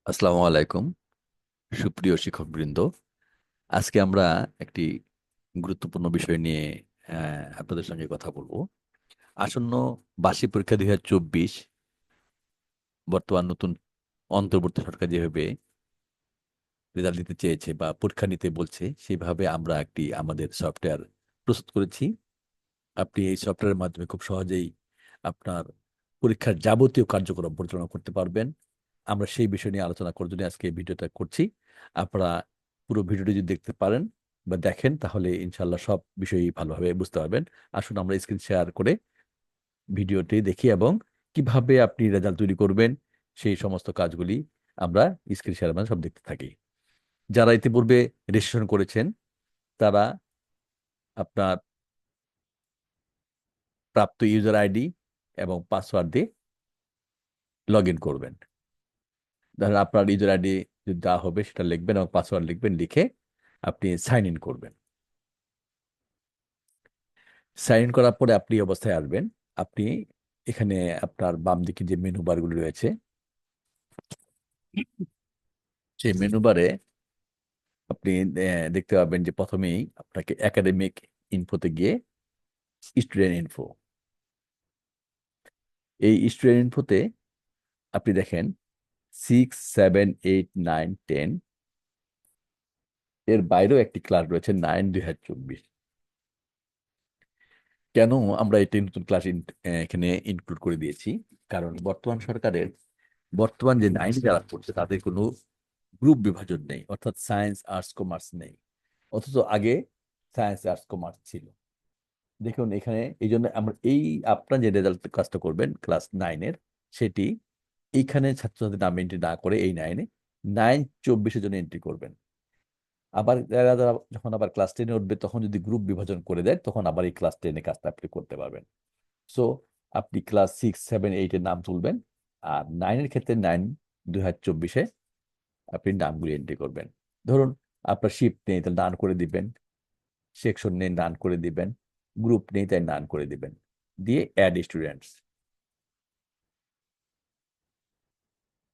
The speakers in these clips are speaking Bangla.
আসসালামু আলাইকুম, সুপ্রিয় শিক্ষকবৃন্দ। আজকে আমরা একটি গুরুত্বপূর্ণ বিষয় নিয়ে আপনাদের সঙ্গে কথা বলবো। আসন্ন বার্ষিক পরীক্ষা 2024 বর্তমান নতুন অন্তর্বর্তী সরকার যেভাবে রেজাল্ট দিতে চেয়েছে বা পরীক্ষা নিতে বলছে, সেইভাবে আমরা একটি আমাদের সফটওয়্যার প্রস্তুত করেছি। আপনি এই সফটওয়্যারের মাধ্যমে খুব সহজেই আপনার পরীক্ষার যাবতীয় কার্যক্রম পরিচালনা করতে পারবেন। আমরা সেই বিষয় নিয়ে আলোচনা করার জন্য আজকে এই ভিডিওটা করছি। আপনারা পুরো ভিডিওটি যদি দেখতে পারেন বা দেখেন, তাহলে ইনশাল্লাহ সব বিষয়ই ভালোভাবে বুঝতে পারবেন। আসুন আমরা স্ক্রিন শেয়ার করে ভিডিওটি দেখি এবং কিভাবে আপনি রেজাল্ট তৈরি করবেন সেই সমস্ত কাজগুলি আমরা স্ক্রিন শেয়ার মানে সব দেখতে থাকি। যারা ইতিপূর্বে রেজিস্ট্রেশন করেছেন, তারা আপনার প্রাপ্ত ইউজার আইডি এবং পাসওয়ার্ড দিয়ে লগ ইন করবেন। ধরেন আপনার ইউজার আইডি যদি দেওয়া হবে সেটা লিখবেন এবং পাসওয়ার্ড লিখবেন, লিখে আপনি সাইন ইন করবেন। সাইন ইন করার পরে আপনি এই অবস্থায় আসবেন। আপনি এখানে আপনার বাম দিকে যে মেনু বারগুলি রয়েছে, সেই মেনু বারে আপনি দেখতে পাবেন যে প্রথমেই আপনাকে একাডেমিক ইনফোতে গিয়ে স্টুডেন্ট ইনফো, এই স্টুডেন্ট ইনফোতে আপনি দেখেন 6, 7, 8, 9, 10 এর বাইরেও একটি ক্লাস রয়েছে 9/2024। কেন আমরা এটি নতুন ক্লাস এখানে ইনক্লুড করে দিয়েছি? কারণ বর্তমান সরকারের বর্তমান যে নাইন যারা পড়ছে তাদের কোনো গ্রুপ বিভাজন নেই, অর্থাৎ সায়েন্স আর্টস কমার্স নেই। অথচ আগে সায়েন্স আর্টস কমার্স ছিল। দেখুন এখানে এই জন্য আমরা এই আপনার যে রেজাল্ট কাজটা করবেন ক্লাস নাইনের, সেটি এইখানে ছাত্রছাত্রীর নাম এন্ট্রি না করে এই 9/24 জন্য এন্ট্রি করবেন। আবার যারা যারা যখন আবার ক্লাস 10-এ উঠবে, তখন যদি গ্রুপ বিভাজন করে দেয়, তখন আবার এই ক্লাস 10-এ কাজটা আপনি করতে পারবেন। সো আপনি ক্লাস 6, 7, 8-এর নাম তুলবেন, আর নাইনের ক্ষেত্রে 9/2024 আপনি নামগুলি এন্ট্রি করবেন। ধরুন আপনার শিফট নেই, তাহলে নান করে দিবেন। সেকশন নেই, নান করে দিবেন। গ্রুপ নেই, তাই নান করে দিবেন। দিয়ে অ্যাড স্টুডেন্টস,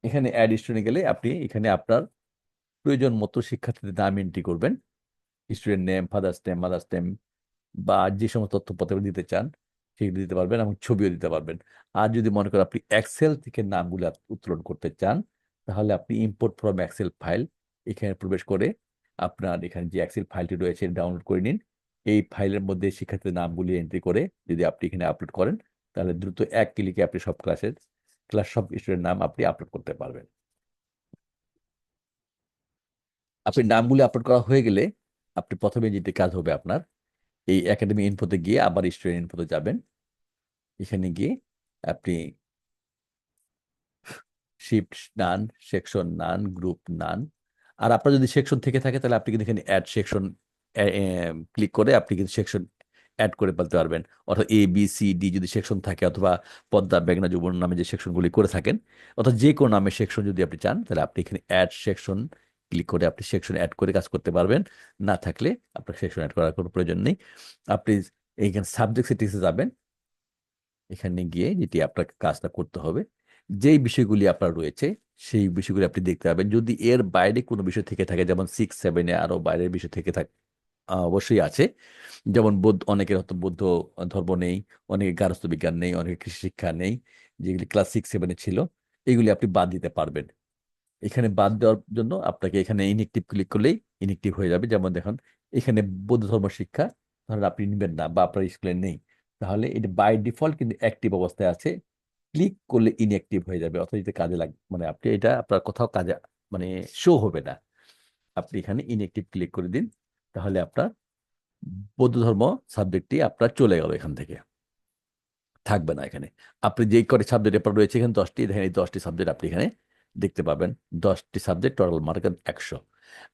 এখানে অ্যাড স্টুডেন্ট গেলে আপনি এখানে আপনার প্রয়োজন মতো শিক্ষার্থীদের নাম এন্ট্রি করবেন। Student name, father's name, mother's name, বা যে সমস্ত তথ্যপত্র দিতে চান সেগুলো দিতে পারবেন এবং ছবিও দিতে পারবেন। আর যদি মনে করেন আপনি এক্সেল থেকে নামগুলো উত্তোলন করতে চান, তাহলে আপনি ইম্পোর্ট ফ্রম এক্সেল ফাইল এখানে প্রবেশ করে আপনার এখানে যে এক্সেল ফাইলটি রয়েছে ডাউনলোড করে নিন। এই ফাইলের মধ্যে শিক্ষার্থীদের নামগুলি এন্ট্রি করে যদি আপনি এখানে আপলোড করেন, তাহলে দ্রুত এক ক্লিকে আপনি সব সব স্টুডেন্ট নাম আপনি আপলোড করতে পারবেন। আপনি নামগুলি আপলোড করা হয়ে গেলে আপনি প্রথমে যেটি কাজ হবে আপনার, এই একাডেমি ইনফোতে গিয়ে আবার স্টুডেন্ট ইনফোতে যাবেন। এখানে গিয়ে আপনি শিফট নান, সেকশন নান, গ্রুপ নান। আর আপনার যদি সেকশন থেকে থাকে, তাহলে আপনি কিন্তু এখানে অ্যাড সেকশন ক্লিক করে আপনি কিন্তু সেকশন অ্যাড করে ফেলতে পারবেন। অর্থাৎ A, B, C, D যদি সেকশন থাকে, অথবা পদ্মা, মেঘনা, যমুনা নামে যে সেকশনগুলি করে থাকেন, অর্থাৎ যে কোনো নামে সেকশন যদি আপনি চান, তাহলে আপনি এখানে অ্যাড সেকশন ক্লিক করে আপনি সেকশন অ্যাড করে কাজ করতে পারবেন। না থাকলে আপনার সেকশন অ্যাড করার কোনো প্রয়োজন নেই। আপনি এইখানে সাবজেক্ট সেটিংসে যাবেন। এখানে গিয়ে যেটি আপনাকে কাজটা করতে হবে, যেই বিষয়গুলি আপনার রয়েছে সেই বিষয়গুলি আপনি দেখতে পাবেন। যদি এর বাইরে কোনো বিষয় থেকে থাকে, যেমন 6, 7-এ আরো বাইরের বিষয় থেকে থাকে, অবশ্যই আছে। যেমন বৌদ্ধ, অনেকের হয়তো বৌদ্ধ ধর্ম নেই, অনেকে গার্হস্থ্য বিজ্ঞান নেই, অনেকে কৃষি শিক্ষা নেই, যেগুলি ক্লাস 6, 7-এ ছিল, এগুলি আপনি বাদ দিতে পারবেন। এখানে বাদ দেওয়ার জন্য আপনাকে এখানে ইনএক্টিভ ক্লিক করলেই ইনএক্টিভ হয়ে যাবে। যেমন দেখুন এখানে বৌদ্ধ ধর্ম শিক্ষা ধরেন আপনি নেবেন না বা আপনার স্কুলে নেই, তাহলে এটা বাই ডিফল্ট কিন্তু অ্যাক্টিভ অবস্থায় আছে। ক্লিক করলে ইনঅ্যাক্টিভ হয়ে যাবে, অথবা এটা কাজে লাগবে, মানে আপনি এটা আপনার কোথাও কাজে মানে শো হবে না। আপনি এখানে ইনঅ্যাক্টিভ ক্লিক করে দিন, তাহলে আপনার বৌদ্ধ ধর্ম সাবজেক্টটি আপনার চলে গেল, এখান থেকে থাকবে না এখানে। আপনি যে কটি সাবজেক্ট আপনার রয়েছে এখানে 10টি, দেখেন এই 10টি সাবজেক্ট আপনি এখানে দেখতে পাবেন। 10টি সাবজেক্ট, টোটাল মার্ক 100।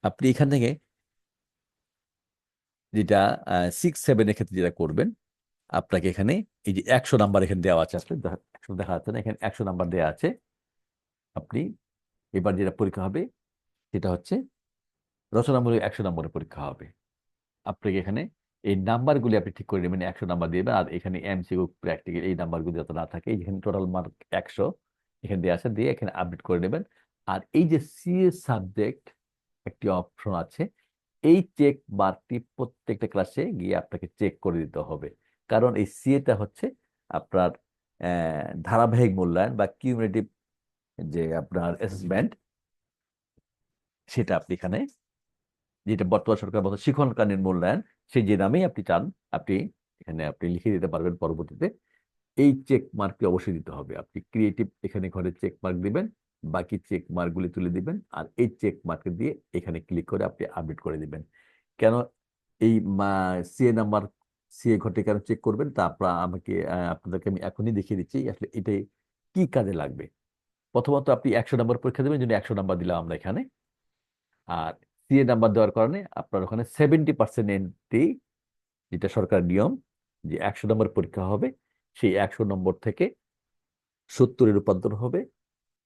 আপনি এখান থেকে যেটা 6, 7-এর ক্ষেত্রে যেটা করবেন, আপনাকে এখানে এই যে 100 নাম্বার এখানে দেওয়া আছে, আসলে 100 দেখা যাচ্ছে না, এখানে 100 নাম্বার দেওয়া আছে। আপনি এবার যেটা পরীক্ষা হবে সেটা হচ্ছে রচনামূলক 100 নম্বরের পরীক্ষা হবে। আপনাকে এখানে এই নাম্বারগুলি আপনি ঠিক করে নেবেন, 100 নাম্বার দিবেন। আর এখানে এমসিকিউ, প্র্যাকটিক্যাল এই নাম্বারগুলি যাতে না থাকে, এখানে টোটাল মার্ক 100 এখানে দেওয়া আছে, দিয়ে এখানে আপডেট করে নেবেন। আর এই যে সিএ সাবজেক্ট একটি অপশন আছে, এই চেক মার্কটি প্রত্যেকটা ক্লাসে গিয়ে আপনাকে চেক করে দিতে হবে। কারণ এই সিএটা হচ্ছে আপনার ধারাবাহিক মূল্যায়ন বা কিউমুলেটিভ যে আপনার অ্যাসেসমেন্ট, সেটা আপনি এখানে, যেটা বর্তমান সরকার মতো শিক্ষণকালীন মূল্যায়ন, সেই যে নামেই আপনি চান, আপনি এখানে আপনি লিখে দিতে পারবেন পরবর্তীতে। এই চেক মার্কটি অবশ্যই দিতে হবে। আপনি ক্রিয়েটিভ এখানে ঘরে চেক মার্ক দিবেন, বাকি চেক মার্কগুলি তুলে দিবেন, আর এই চেক মার্ক দিয়ে এখানে ক্লিক করে আপনি আপডেট করে দিবেন। কেন এই সিএ নাম্বার, সিএ ঘরটি কেন চেক করবেন তা আমাকে আপনাদেরকে আমি এখনই দেখিয়ে দিচ্ছি আসলে এটাই কি কাজে লাগবে। প্রথমত আপনি 100 নম্বর পরীক্ষা দেবেন, জন্য 100 নম্বর দিলাম আমরা এখানে। আর সিএ নাম্বার দেওয়ার কারণে আপনার ওখানে 70% এন্ট্রি, যেটা সরকার নিয়ম যে 100 নম্বর পরীক্ষা হবে, সেই 100 নম্বর থেকে 70-এ রূপান্তর হবে।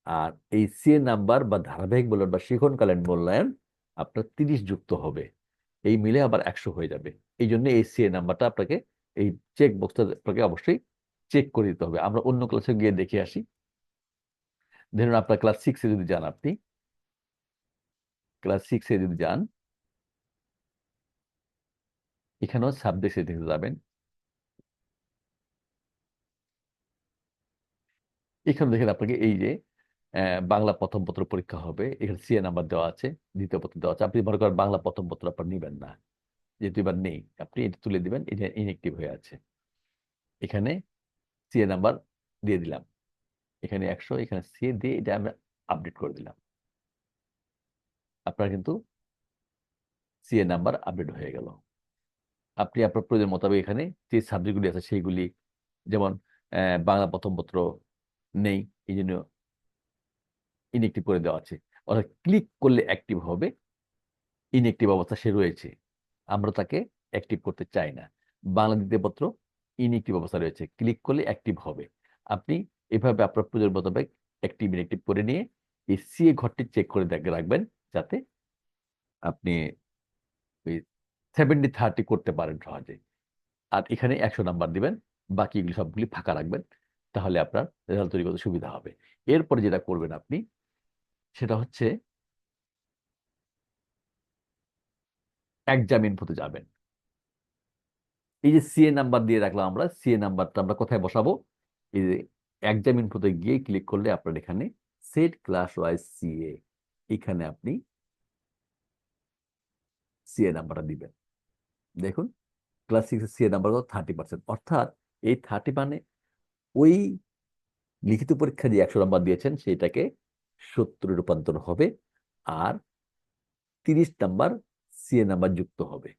আর এই সিএ নাম্বার বা ধারাবাহিক মূল্যায়ন বা শিক্ষণকালীন মূল্যায়ন আপনার 30 যুক্ত হবে, এই মিলে আবার 100 হয়ে যাবে। এই জন্য এই সিএ নাম্বারটা আপনাকে, এই চেক বক্সটা আপনাকে অবশ্যই চেক করে দিতে হবে। আমরা অন্য ক্লাসে গিয়ে দেখে আসি। ধরুন আপনার ক্লাস 6-এ যদি যান, আপনি ক্লাস 6-এ যদি যান, এখানেও সাবজেক্টে দেখতে যাবেন। এখানে দেখেন আপনাকে এই যে বাংলা প্রথম পত্র পরীক্ষা হবে, এখানে সিএ নাম্বার দেওয়া আছে, দ্বিতীয় পত্র দেওয়া আছে। আপনি মনে করেন বাংলা প্রথম পত্র আপনার নিবেন না, যেহেতু এবার নেই, আপনি এটা তুলে দিবেন, এটা ইনএক্টিভ হয়ে আছে। এখানে সিএ নাম্বার দিয়ে দিলাম, এখানে 100, এখানে সিএ দিয়ে এটা আমরা আপডেট করে দিলাম। আপনার কিন্তু সিএ নাম্বার আপডেট হয়ে গেল। আপনি আপনার প্রয়োজন মোতাবেক এখানে যে সাবজেক্টগুলি আছে সেইগুলি, যেমন বাংলা প্রথম পত্র নেই, এই জন্য ইনএক্টিভ করে দেওয়া আছে। অর্থাৎ ক্লিক করলে অ্যাক্টিভ হবে, ইনএক্টিভ অবস্থা সে রয়েছে, আমরা তাকে অ্যাক্টিভ করতে চাই না। বাংলা দ্বিতীয় পত্র ইনএক্টিভ অবস্থা রয়েছে, ক্লিক করলে অ্যাক্টিভ হবে। আপনি এভাবে আপনার প্রয়োজন মোতাবেক অ্যাক্টিভ ইনএক্টিভ করে নিয়ে এই সিএ ঘরটি চেক করে দেখে রাখবেন, যাতে আপনি ওই 70-30 করতে পারেন সহজে। আর এখানে 100 নাম্বার দিবেন, বাকিগুলি সবগুলি ফাঁকা রাখবেন, তাহলে আপনার রেজাল্ট তৈরি করতে সুবিধা হবে। এরপরে যেটা করবেন আপনি, সেটা হচ্ছে এক্সাম ইনফোতে যাবেন। এই যে সিএ নাম্বার দিয়ে রাখলাম আমরা, সিএ নাম্বারটা আমরা কোথায় বসাবো? এই যে এক্সাম ইনফোতে গিয়ে ক্লিক করলে আপনার এখানে সেট ক্লাস ওয়াইজ সিএ, এখানে আপনি সিএ নাম্বারটা দিবেন। দেখুন ক্লাস 6 সিএ নাম্বার 30%, অর্থাৎ এই 30 মানে ওই লিখিত পরীক্ষা যে 100 নাম্বার দিয়েছেন সেটাকে 70-এ রূপান্তর হবে, আর 30 নাম্বার সিএ নাম্বার যুক্ত হবে,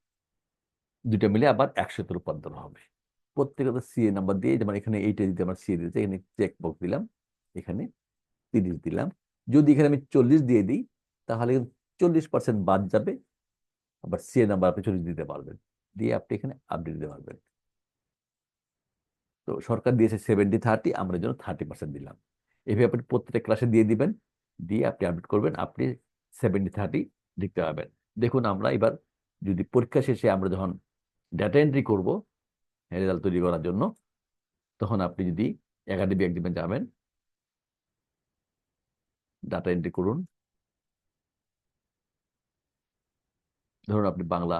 দুটো মিলে আবার 100-তে রূপান্তর হবে। প্রত্যেকটা সিএ নাম্বার দিয়ে, যেমন এখানে এইটা দিতে আমার সিএ দিতে, এখানে চেক বক্স দিলাম, এখানে 30 দিলাম। যদি এখানে আমি 40 দিয়ে দিই, তাহলে 40% বাদ যাবে, আবার সিএ নাম্বার আপনি 40 দিতে পারবেন, দিয়ে আপনি এখানে আপডেট দিতে পারবেন। তো সরকার দিয়েছে 70-30, আমরা জন্য 30% দিলাম। এভাবে আপনি প্রত্যেকটা ক্লাসে দিয়ে দিবেন, দিয়ে আপনি আপডেট করবেন, আপনি 70-30 লিখতে পারবেন। দেখুন আমরা এবার যদি পরীক্ষা শেষে আমরা যখন ডাটা এন্ট্রি করবো রেজাল্ট তৈরি করার জন্য, তখন আপনি যদি একাডেমিক একদিনে যাবেন, ডাটা এন্ট্রি করুন। ধরুন আপনি বাংলা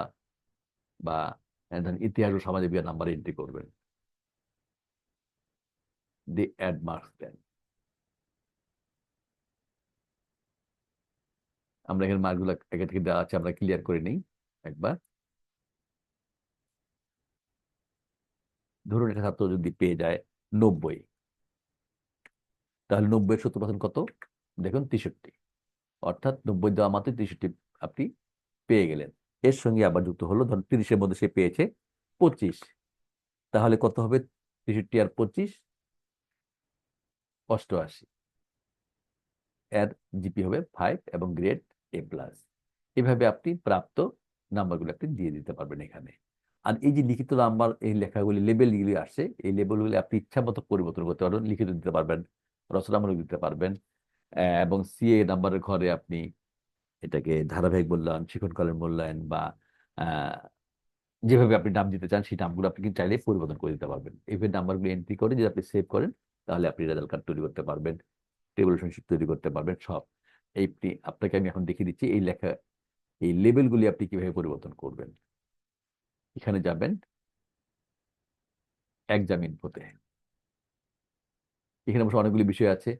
বা ধরুন ইতিহাস ও সামাজিক বিজ্ঞান নাম্বার এন্ট্রি করবেন, দিয়ে অ্যাড মার্কস দেন। আমরা এখানে মার্কগুলো আগে থেকে দেওয়া আছে, আমরা ক্লিয়ার করে নিই একবার। ধরুন একটা ছাত্র যদি পেয়ে যায় 90, তাহলে 90-এর 70% কত? দেখুন 63, অর্থাৎ 90 দেওয়া মাত্র 63 আপনি পেয়ে গেলেন। এর সঙ্গে আবার যুক্ত হলো, ধরুন 30-এর মধ্যে সে পেয়েছে 25, তাহলে কত হবে? 63 আর 25 88, এর জিপি হবে 5 এবং গ্রেড A+। এভাবে আপনি প্রাপ্ত নাম্বারগুলো আপনি দিয়ে দিতে পারবেন এখানে। আর এই যে লিখিত নাম্বার, এই লেখাগুলি লেবেলগুলি আসছে, এই লেবেলগুলি আপনি ইচ্ছা মতো পরিবর্তন করতে পারবেন, লিখিত দিতে পারবেন, রচনামূলক দিতে পারবেন। এবং সিএ নাম্বারের ঘরে আপনি এটাকে ধারাবাহিক মূল্যায়ন, শিক্ষণকালীন মূল্যায়ন বা আহ, যেভাবে আপনি নাম দিতে চান সেই নামগুলো আপনি কিন্তু চাইলে পরিবর্তন করে দিতে পারবেন। এইভাবে নাম্বারগুলো এন্ট্রি করে যদি আপনি সেভ করেন, তাহলে আপনি রেজাল্ট কার্ড তৈরি করতে পারবেন, টেবিল সংশিট তৈরি করতে পারবেন, সব। আপনাকে আমি এখন দেখিয়ে দিচ্ছি এই লেখা, এই লেবেলগুলি আপনি কিভাবে পরিবর্তন করবেন। এখানে যাবেন এক্সাম ইনফোতে, এখানে অবশ্য অনেকগুলি বিষয় আছে।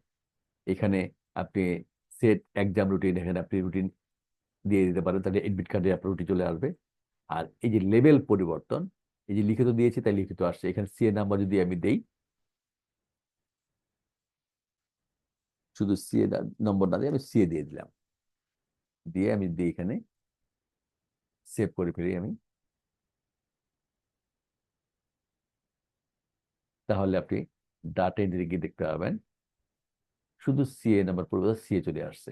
এখানে আপনি সেট এক্সাম রুটিন, এখানে আপনি রুটিন দিয়ে দিতে পারেন, তাহলে এডমিট কার্ডে আপনার রুটিন চলে আসবে। আর এই যে লেভেল পরিবর্তন, এই যে লিখিত দিয়েছি তাই লিখিত আসছে, এখানে সিএ নাম্বার যদি আমি দেই, শুধু সিএ নম্বর না দিয়ে আমি সিএ দিয়ে দিলাম, দিয়ে আমি দিই এখানে সেভ করে ফেলি আমি, তাহলে আপনি ডাটা এন্ট্রি গিয়ে দেখতে পাবেন শুধু সিএ নাম্বার পরিবর্তন সিএ চলে আসছে।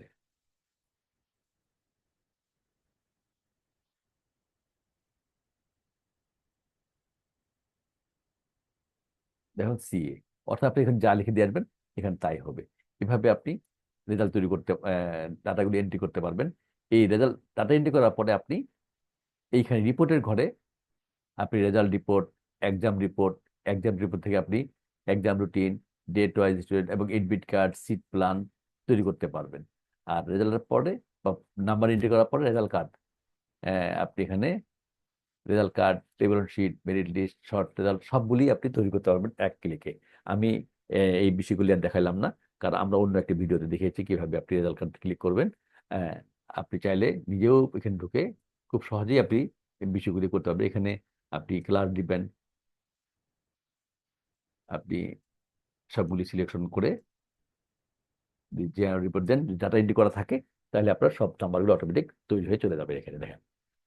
দেখুন সিএ, অর্থাৎ আপনি এখানে যা লিখে দিয়ে আসবেন এখানে তাই হবে। এভাবে আপনি রেজাল্ট তৈরি করতে, ডাটাগুলি এন্ট্রি করতে পারবেন। এই রেজাল্ট ডাটা এন্ট্রি করার পরে আপনি এইখানে রিপোর্টের ঘরে আপনি রেজাল্ট রিপোর্ট, এক্সাম রিপোর্ট থেকে আপনি exam routine, date wise student এবং এডমিট কার্ড, সিট প্ল্যান তৈরি করতে পারবেন। আর রেজাল্টের পরে বা নাম্বার এন্ট্রি করার পরে রেজাল্ট কার্ড, আপনি এখানে result card, table sheet, merit list, short result সবগুলি আপনি তৈরি করতে পারবেন এক ক্লিকে। আমি এই বিষয়গুলি আর দেখাইলাম না, কারণ আমরা অন্য একটা ভিডিওতে দেখিয়েছি কিভাবে আপনি রেজাল্ট কার্ড ক্লিক করবেন। আহ, আপনি চাইলে নিজেও এখানে ঢুকে খুব সহজেই আপনি এই বিষয়গুলি করতে পারবেন। এখানে আপনি ক্লাস দিবেন, আপনি সবগুলি সিলেকশন করে যে রিপোর্ট দেন, ডাটা এন্ট্রি করা থাকে, তাহলে আপনার সব নাম্বারগুলো অটোমেটিক তৈরি হয়ে চলে যাবে। এখানে দেখেন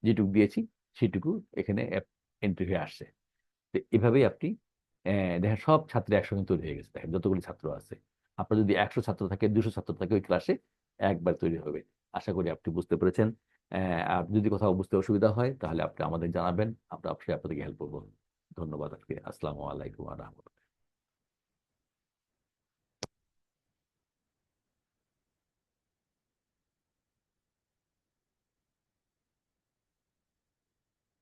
যেটুকু দিয়েছি সেটুকু এখানে এন্ট্রি হয়ে আসছে। তো এভাবেই আপনি দেখেন সব ছাত্র একসঙ্গে তৈরি হয়ে গেছে। দেখেন যতগুলি ছাত্র আছে, আপনার যদি 100 ছাত্র থাকে, 200 ছাত্র থাকে, ওই ক্লাসে একবার তৈরি হবে। আশা করি আপনি বুঝতে পেরেছেন। আর যদি কোথাও বুঝতে অসুবিধা হয় তাহলে আপনি আমাদের জানাবেন, আমরা অবশ্যই আপনাদেরকে হেল্প করবো। ধন্যবাদ আজকে। আসসালামু আলাইকুম ওয়া রাহমাতুল্লাহ।